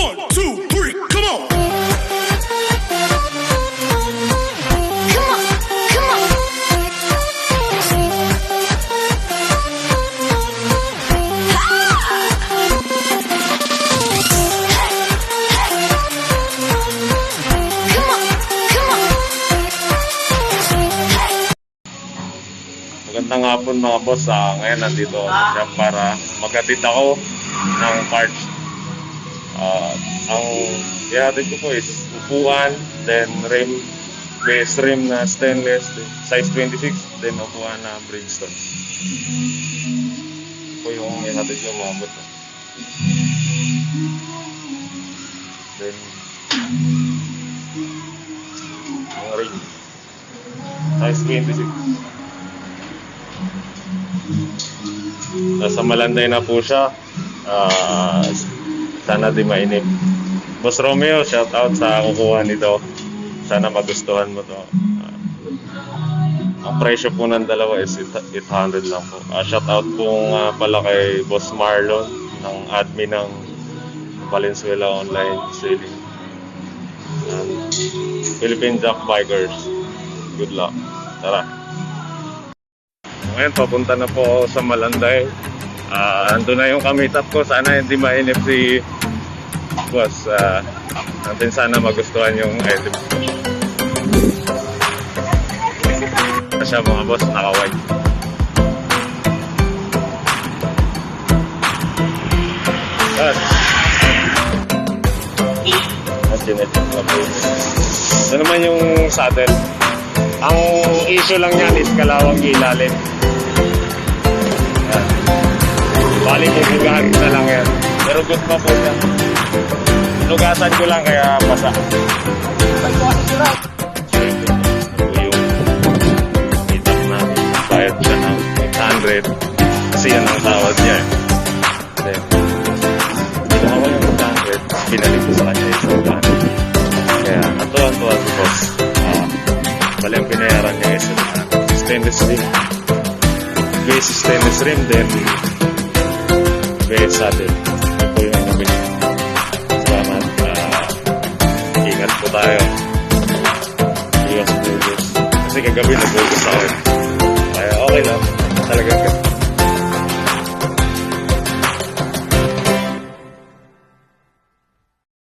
1, 2, 3, come on! Come on, come on. Come on, come on. Magandang hapon mga boss. Ngayon nandito ako siya para maghatid ako ng parts. Ang ihatid ko po is upuan, then rim, base rim na stainless, size 26, then upuan na Bridgestone. Po yung ihatid ko mga boss. Then ang rim, size 26. Nasa Malanday na po siya. Sana di mainip. Boss Romeo, shout out sa kukuha nito. Sana magustuhan mo to. Ang presyo po ng dalawa is 800 lang po. Shout out po pala kay Boss Marlon, ng admin ng Valenzuela Online Selling. Philippine Jack Bikers. Good luck. Tara. Ngayon, papunta na po ako sa Malanday. Ando na yung ka-meet up ko. Sana hindi mainip si boss. Natin sana magustuhan yung items ko. Siya mga boss, naka-white. Sinecheck na po. Ito naman yung saddle. Ang issue lang yan is kalawang ilalim. Yan. Bali bubugahan na lang yan. Pero good pa po siya. Lugasan ko lang kaya basa. Ito yung meetup namin. Bayad siya ng 800 kasi yan ang tawad niya. Then, ginawa ko yung 800, pinalik ko sa kanya yung 100. Kaya natuwa si boss. Bali ang pinayaran niya is stainless rim. Base stainless rim, then base saddle. Ito po yung inabit. Salamat. Ingat po tayo. Iwas burgos. Kasi kagabi nag-burgos ako. Kaya okay lang. Talagang